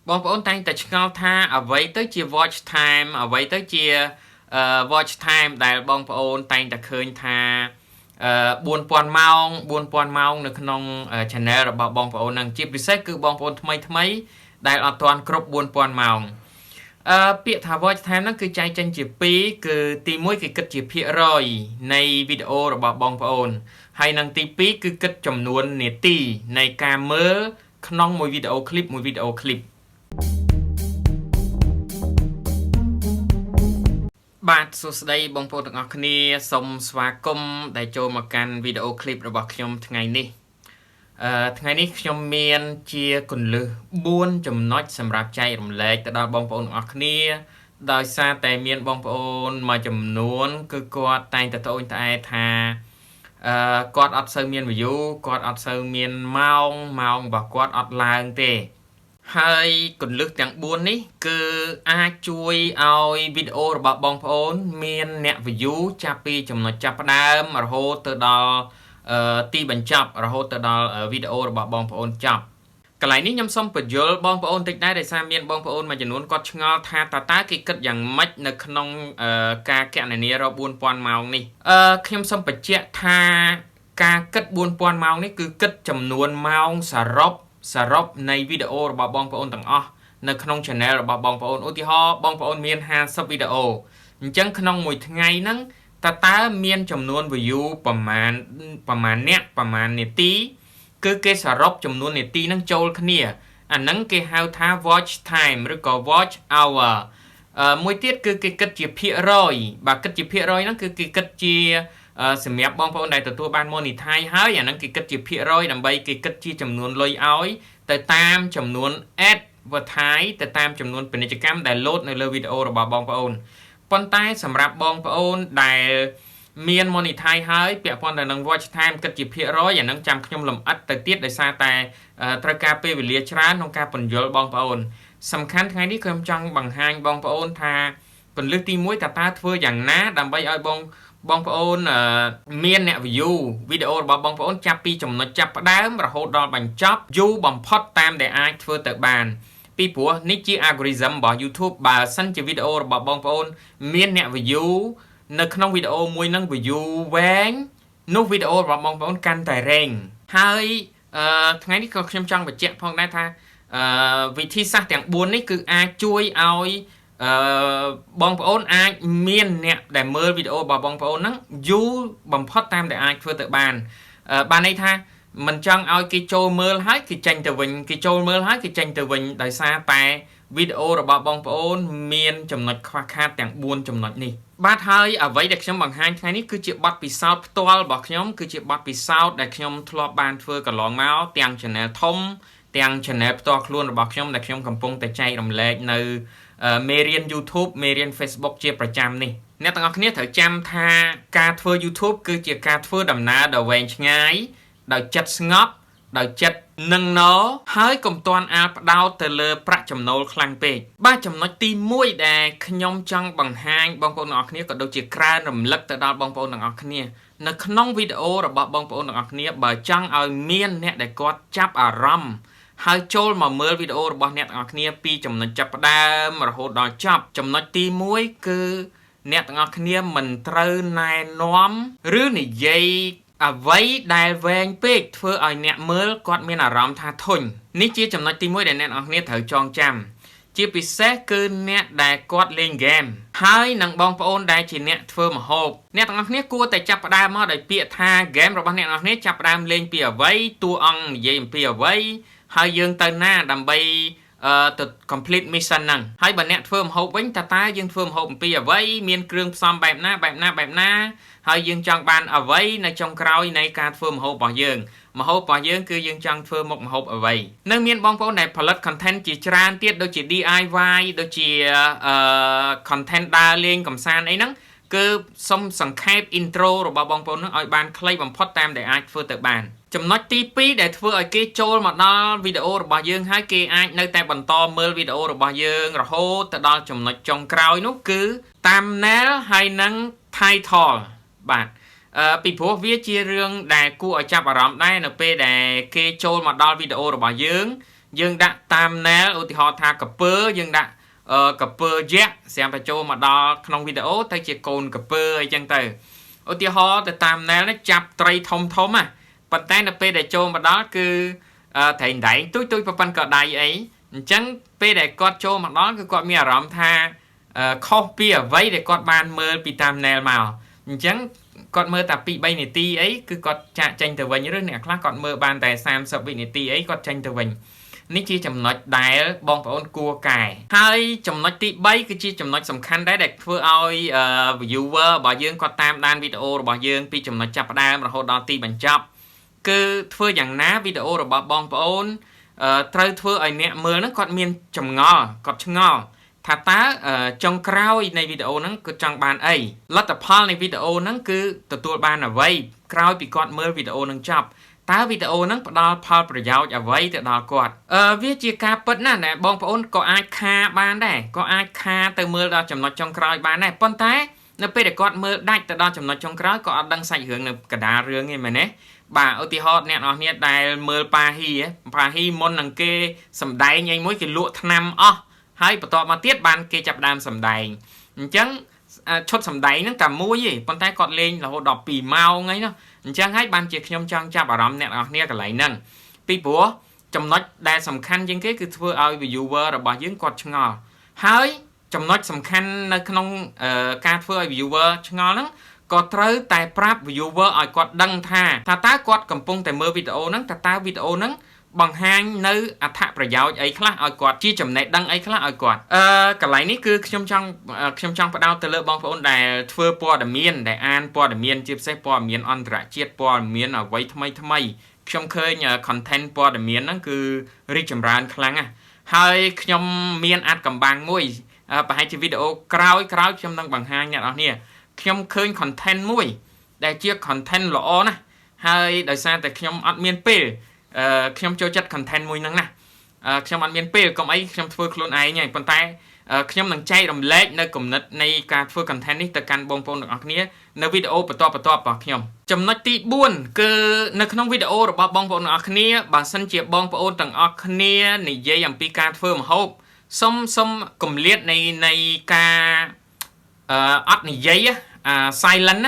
បងប្អូនតែងតែឆ្ងល់ថាអ្វីទៅជា watch time អ្វីទៅជាwatch time ដែលបងប្អូនតែងតែឃើញថា4000ម៉ោង4000ម៉ោងនៅក្នុង channel របស់បងប្អូននឹងជាពិសេសគឺបងប្អូនថ្មីដែលអត់ទាន់គ្រប់4000ម៉ោងពាក្យថា watch time ហ្នឹងគឺចែកចេញជា2គឺទី1គឺគិតជាភាគរយនៃវីដេអូរបស់បងប្អូនហើយនឹងទី2គឺគិតចំនួននាទីនៃការមើលក្នុងមួយវីដេអូឃ្លីបបាទសួស្តីបងប្អូនទាំងអស់គ្នាសូមស្វាគមន៍ដែលចូលមកកាន់វីដេអូឃ្លីបរបស់ខ្ញុំថ្ងៃនេះថ្ងៃនេះខ្ញុំមានជាគន្លឹះ4ចំណុចសម្រាប់ចែករំលែកទៅដល់បងប្អូនទាំងអស់គ្នាដោយសារតែមានបងប្អូនមួយចំនួនគឺគាត់តែងតែត្អូញត្អែថាគាត់អត់សូវមាន view គាត់អត់សូវមានម៉ោងរបស់គាត់អត់ឡើងទេហើយគន្លឹះទាំង4នេះគឺអាចជួយឲ្យវីដេអូរបស់បងប្អូនមានអ្នក view ចាប់ពីចំណុចចាប់ផ្ដើមរហូតទៅដល់ទីបញ្ចប់រហូតទៅដល់វីដេអូរបស់បងប្អូនចប់កន្លែងនេះខ្ញុំសូមបញ្យល់បងប្អូនតិចដែរដោយសារមានបងប្អូនមួយចំនួនគាត់ឆ្ងល់ថាតើគេគិតយ៉ាងម៉េចនៅក្នុងការគណនារក4000ម៉ោងនេះខ្ញុំសូមបញ្ជាក់ថាការគិត4000ម៉ោងនេះគឺគិតចំនួនម៉ោងសរុបនៃវីដេអូរបស់បងប្អូនទាំងអស់នៅក្នុង channel របស់បងប្អូនឧទាហរណ៍បងប្អូនមាន50វីដេអូអញ្ចឹងក្នុងមួយថ្ងៃហ្នឹងតើមានចំនួន view ប្រមាណអ្នកប្រមាណនាទីគឺគេសរុបចំនួននាទីហ្នឹងចូលគ្នាអាហ្នឹងគេហៅថា watch time ឬក៏ watch hour មួយទៀតគឺគេគិតជាភាគរយបើគិតជាភាគរយហ្នឹងគឺគេគិតជាសម្រាប់បងប្អូនដែលទទួលបាន monetize ហើយអាហ្នឹងគេគិតជាភាគរយដើម្បីគេគិតជាចំនួនលុយឲ្យទៅតាមចំនួន advertise ទៅតាមចំនួនពាណិជ្ជកម្មដែល load នៅលើវីដេអូរបស់បងប្អូនប៉ុន្តែសម្រាប់បងប្អូនដែលមាន monetize ហើយពាក់ព័ន្ធទៅនឹង watch time គិតជាភាគរយអាហ្នឹងចាំខ្ញុំលម្អិតទៅទៀតដោយសារតែត្រូវការពេលវេលាច្រើនក្នុងការពន្យល់បងប្អូនសំខាន់ថ្ងៃនេះខ្ញុំចង់បង្ហាញបងប្អូនថាគន្លឹះទី1តើធ្វើយ៉ាងណាដើម្បីឲ្យបងប្អូនមានអ្នក view វីដេអូរបស់បងប្អូនចាប់ពីចំណុចចាប់ផ្ដើមរហូតដល់បញ្ចប់យូរបំផុតតាមដែលអាចធ្វើទៅបានពីព្រោះនេះជា algorithm របស់ YouTube បើសិនជាវីដេអូរបស់បងប្អូនមានអ្នក view នៅក្នុងវីដេអូមួយហ្នឹង view វែងនោះវីដេអូរបស់បងប្អូនកាន់តែរែងហើយថ្ងៃនេះក៏ខ្ញុំចង់បញ្ជាក់ផងដែរថាវិធីសាស្ត្រទាំង4នេះគឺអាចជួយឲ្យបងប្អូនអាចមានអ្នកដែលមើលវីដេអូរបស់បងប្អូនហ្នឹងយូរបំផុតតាមដែលអាចធ្វើទៅបានន័យថាមិនចង់ឲ្យគេចូលមើលហើយគេចេញទៅវិញគេចូលមើលហើយគេចេញទៅវិញដោយសារតែវីដេអូរបស់បងប្អូនមានចំណុចខ្វះខាតទាំង4ចំណុចនេះបាទហើយអ្វីដែលខ្ញុំបង្ហាញថ្ងៃនេះគឺជាបទពិសោធន៍ផ្ទាល់របស់ខ្ញុំគឺជាបទពិសោធន៍ដែលខ្ញុំធ្លាប់បានធ្វើកន្លងមកទាំង channel ធំទាំង channel ផ្ទាល់ខ្លួនរបស់ខ្ញុំដែលខ្ញុំកំពុងតែចែករំលែកនៅមេរៀន YouTube មេរៀន Facebook ជាប្រចាំនេះអ្នកទាំងអស់គ្នាត្រូវចាំថាការធ្វើ YouTube គឺជាការធ្វើដំណើរដ៏វែងឆ្ងាយដោយចិត្តស្ងប់ដោយចិត្តនឹងណហើយកុំទាន់អាលផ្ដោតទៅលើប្រាក់ចំណូលខ្លាំងពេកបាទចំណុចទី1ដែលខ្ញុំចង់បង្ហាញបងប្អូនទាំងអស់គ្នាក៏ដូចជាក្រើនរំលឹកទៅដល់បងប្អូនទាំងអស់គ្នានៅក្នុងវីដេអូរបស់បងប្អូនទាំងអស់គ្នាបើចង់ឲ្យមានអ្នកដែលគាត់ចាប់អារម្មណ៍ហើយចូលមកមើលវីដេអូរបស់អ្នកទាំងអស់គ្នាពីចំណុចចាប់ផ្ដើមរហូតដល់ចប់ចំណុចទី1គឺអ្នកទាំងអស់គ្នាមិនត្រូវណែនាំឬនិយាយអ្វីដែលវែងពេកធ្វើឲ្យអ្នកមើលគាត់មានអារម្មណ៍ថាធុញនេះជាចំណុចទី1ដែលអ្នកទាំងអស់គ្នាត្រូវចងចាំជាពិសេសគឺអ្នកដែលគាត់លេងហ្គេមហើយនឹងបងប្អូនដែលជាអ្នកធ្វើម្ហូបអ្នកទាំងអស់គ្នាគួរតែចាប់ផ្ដើមមកដោយពាក្យថាហ្គេមរបស់អ្នកទាំងអស់គ្នាចាប់ផ្ដើមលេងពីអ្វីតួអង្គនិយាយអំពីអ្វីហើយយើងទៅណាដើម្បីទៅ complete mission ហ្នឹងហើយបើអ្នកធ្វើម្ហូបវិញតើយើងធ្វើម្ហូបអំពីអ្វីមានគ្រឿងផ្សំបែបណាហើយយើងចង់បានអ្វីនៅចុងក្រោយនៃការធ្វើម្ហូបរបស់យើងម្ហូបរបស់យើងគឺយើងចង់ធ្វើមុខម្ហូបអ្វីនៅមានបងប្អូនដែលផលិត content ជាច្រើនទៀតដូចជា DIY ដូចជាcontent ដើរលេងកម្សាន្តអីហ្នឹងគឺសុំសង្ខេប intro របស់បងប្អូនហ្នឹងឲ្យបានខ្លីបំផុតតាមដែលអាចធ្វើទៅបានចំណុចទី2ដែលធ្វើឲ្យគេចូលមកដល់វីដេអូរបស់យើងហើយគេអាចនៅតែបន្តមើលវីដេអូរបស់យើងរហូតទៅដល់ចំណុចចុងក្រោយនោះគឺ thumbnail ហើយនិង title បាទពីព្រោះវាជារឿងដែលគួរឲ្យចាប់អារម្មណ៍ដែរនៅពេលដែលគេចូលមកដល់វីដេអូរបស់យើង dương đã tam nè ưu thì họ thà cặp bơ dương đã cặp bơ jet xem phải cho mà đo trong video thấy chỉ cồn cặp bơ hay chăng từ ưu thì họ từ tam nè nó chập tray thông thông à phần tay là p để cho mà đó cứ thầy đẩy tôi phần cờ đài ấy chẳng p để con cho mà đó cứ con mi rắm tha copy ở vậy để con ban mơ bị tam nè màu chẳng con mơ tập bị bay này ti ấy cứ con tranh từ vinh như thế này khác con mơ ban tài sam sợ bị này ti ấy con tranh từ vinh ní chi chấm nói đại bong phải ôn cua cài hai chấm nói ti bay cứ chi chấm nói sầm khăn đấy để vừa oi viewer bỏ dương con tam đan video bỏ dương pi chấm nói chập đam rồi hồi đó ti bằng chập cứ vừa dạng ná video rồi bỏ bong phải ôn trời vừa ở nè mưa nó còn miên chấm ngò thà tá trong crowd này video nó cứ trong bàn ấy lót tập pal này video nó cứ từ tua bàn ở vậy crowd bị con mưa video nó chập tá video nó đo palประโยชน์ở vậy từ đó quạt viết chia ca bớt nè bong phải ôn có ai kha bàn đây có ai kha từ mưa đó chấm nói trong crowd bàn này pon té nó pe để con mưa đạch từ đó chấm nói trong crowd có đăng sạch hướng này cả đá rương như mà nè bà ở thì họ nè nó nè đài mưa pa hi môn đằng kê sầm đáy nhanh mỗi cái lụa tham hay bắt đầu mà tiết ban kê chập đam sầm đáy chẳng chốt sầm đáy nó cầm mũi gì con tay cọt lên là họ đọc pì mau ngay nó chẳng hay ban chiếc nhom trang chập bảo đảm nè nó nè cái lại nâng pi búa trong nói đa sầm khăn trên cái cứ thưa ao viewer rồi bà dưỡng cọt ngò hay trong nói sầm khăn nơi không ca thưa viewer ngò nó có tới tại prap viewer ở quạt đăng tha tá quạt cầm pung tại mưa video nó tá video nó bằng hai nơi thạประโยชน์ấy khác ở quạt chi chấm này đăng ấy khác ở quạt cái này ní cứ trong bắt đầu từ lớp bong phun để thưa po để miên để an po để miên chia sẻ po miên on trả chiết po miên ở vậy thay trong khơi nhờ content po để miên nó cứ rich chấm ran khăng à hai trong miên ad cầm bằng môi và hai chi video crowd trong năng bằng hai nhặt nè trong khơi content môi để chia content lỗ nè hai đời xa tại trong admin page trong cho chất content môi năng nè trong admin page còn ấy trong thưa luôn ấy nhỉ còn tay trong năng chay đồng lệ nơi cùng này cả thưa content này từ căn bông phun được nè nơi video bắt to bảo trong nói tí buồn cứ nơi trong video được bông phun được nè bản thân chỉ bông phun từng nè này dây làm pi ca thưa mà hộp xong cùng liệt này ca này dây silent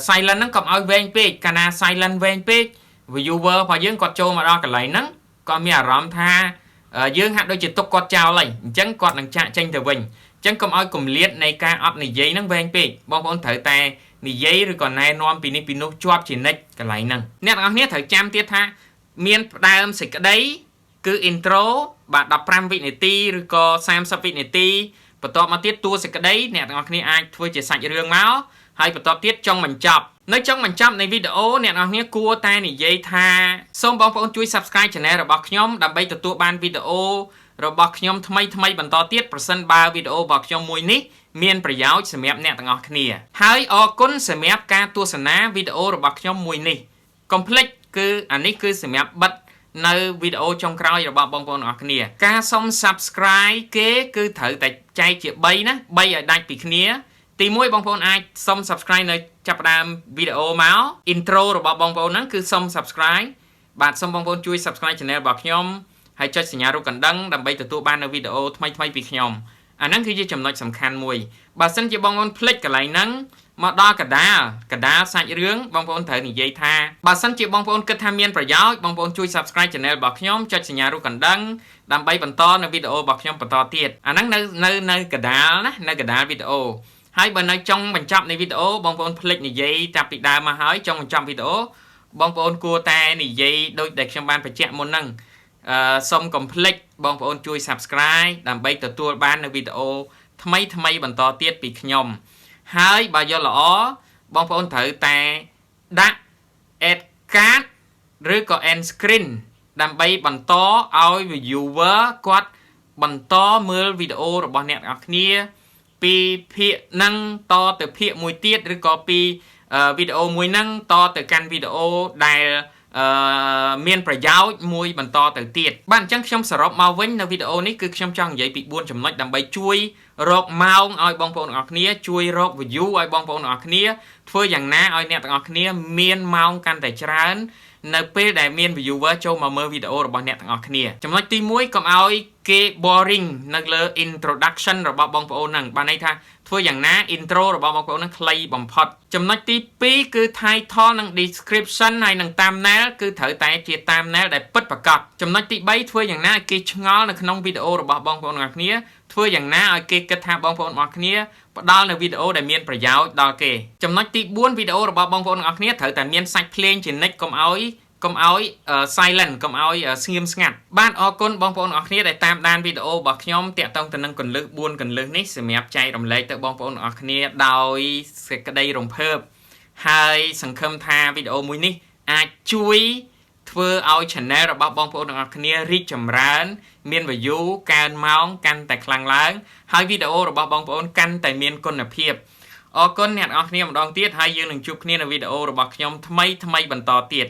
silent nó còn ở ven page cana silent ven page viewer và dương quạt trâu mà đo cái lấy nắng còn mi rắm tha dương hạt đôi chỉ tục quạt trao lại chẳng quạt năng trạng tranh từ vinh chẳng còn ở cùng liệt này ca này dây nó ven page bong bóng thử tay này dây rồi còn này non pino chop chỉ nách cái lấy nắng nét ở nét thử chăm tiết tha miên đai âm xịt cái đấy cứ intro bạn đọc 5 vị này ti rồi có 30 vị này ti bắt đầu mà tiết tua xịt cái đấy nè ở nét ai thôi chỉ sạch rương máu hay bắt đầu tiết trong mình chọc nói trong mình chọc này video nè ở nét cua tay này dây tha xong bóng phone chui subscribe channel rồi bọc nhóm đam bay từ tua ban video rồi bọc nhóm thay bắt đầu tiết percent 3 video bọc nhóm mùi ní miềnประโยชน์สำหรับเนี่ยต่างๆគ្នាហើយអរគុណសម្រាប់ការទស្សនាវីដេអូរបស់ខ្ញុំមួយនេះ complete គឺអានេះគឺសម្រាប់បិទនៅវីដេអូចុងក្រោយរបស់បងប្អូនទាំងអស់គ្នាការសុំ subscribe គេគឺត្រូវតែចែកជា3ណា3ឲ្យដាច់ពីគ្នាទី1បងប្អូនអាចសុំ subscribe នៅចាប់ផ្ដើមវីដេអូមក intro របស់បងប្អូនហ្នឹងគឺសុំ subscribe បាទសូមបងប្អូនជួយ subscribe channel របស់ខ្ញុំហើយចុចសញ្ញារូបកណ្ដឹងដើម្បីទទួលបាននូវវីដេអូថ្មីៗពីខ្ញុំអាហ្នឹងគឺជាចំណុចសំខាន់មួយបើសិនជាបងប្អូនភ្លេចកន្លែងហ្នឹងមកដល់កដាលសាច់រឿងបងប្អូនត្រូវនិយាយថាបើសិនជាបងប្អូនគិតថាមានប្រយោជន៍បងប្អូនជួយ subscribe channel របស់ខ្ញុំចុចសញ្ញារូបកណ្ដឹងដើម្បីបន្តនៅវីដេអូរបស់ខ្ញុំបន្តទៀតអាហ្នឹងនៅកដាលណានៅកដាលវីដេអូហើយបើនៅចុងបញ្ចប់នៃវីដេអូបងប្អូនភ្លេចនិយាយតាពីដើមមកហើយចុងបញ្ចប់វីដេអូបងប្អូនគួរតែនិយាយដូចដែលខ្ញុំបានបញ្ជាក់មុនហ្នឹងសូមកុំភ្លេចបងប្អូនជួយ subscribe ដើម្បីទទួលបាននៅវីដេអូថ្មីបន្តទៀតពីខ្ញុំហើយបើយល់ល្អបងប្អូនត្រូវតែដាក់ add card ឬក៏ end screen ដើម្បីបន្តឲ្យ viewer គាត់បន្តមើលវីដេអូរបស់អ្នកទាំងអស់គ្នាពីភាគហ្នឹងតទៅភាគមួយទៀតឬក៏ពីវីដេអូមួយហ្នឹងតទៅកាន់វីដេអូដែលមានប្រយោជន៍មួយបន្តទៅទៀតបាទអញ្ចឹងខ្ញុំសរុបមកវិញនៅវីដេអូនេះគឺខ្ញុំចង់និយាយពី4ចំណុចដើម្បីជួយរកម៉ោងឲ្យបងប្អូនទាំងអស់គ្នាជួយរក view ឲ្យបងប្អូនទាំងអស់គ្នាធ្វើយ៉ាងណាឲ្យអ្នកទាំងអស់គ្នាមានម៉ោងកាន់តែច្រើន នៅពេលដែលមាន viewer ចូលមកមើលវីដេអូរបស់អ្នកទាំងអស់គ្នាចំណុចទី1កុំឲ្យគេ boring នៅលើ introduction របស់បងប្អូនហ្នឹងបានន័យថាធ្វើយ៉ាងណា intro របស់បងប្អូនហ្នឹងខ្លីបំផុតចំណុចទី2គឺ title និង description ហើយនិង thumbnail គឺត្រូវតែជា thumbnail ដែលពិតប្រាកដចំណុចទី3ធ្វើយ៉ាងណាឲ្យគេឆ្ងល់នៅក្នុងវីដេអូរបស់បងប្អូនទាំងអស់គ្នាធ្វើយ៉ាងណាឲ្យគេគិតថាបងប្អូនទាំងអស់គ្នាផ្ដល់នៅវីដេអូដែលមានប្រយោជន៍ដល់គេចំណុចទី4វីដេអូរបស់បងប្អូនទាំងអស់គ្នាត្រូវតែមានសាច់ភ្លេងជានិច្ចកុំឲ្យ silent កុំឲ្យស្ងៀមស្ងាត់បាទអរគុណបងប្អូនទាំងអស់គ្នាដែលតាមដានវីដេអូរបស់ខ្ញុំតាក់ទងទៅនឹងគន្លឹះ4គន្លឹះនេះសម្រាប់ចែករំលែកទៅបងប្អូនទាំងអស់គ្នាដោយសេចក្តីរំភើបហើយសង្ឃឹមថាវីដេអូមួយនេះអាចជួយធ្វើឲ្យ channel របស់បងប្អូនទាំងអស់គ្នារីកចម្រើនមាន view កើនម៉ោងកាន់តែខ្លាំងឡើងហើយវីដេអូរបស់បងប្អូនកាន់តែមានគុណភាពអរគុណអ្នកទាំងអស់គ្នាម្ដងទៀតហើយយើងនឹងជួបគ្នានៅវីដេអូរបស់ខ្ញុំថ្មីបន្តទៀត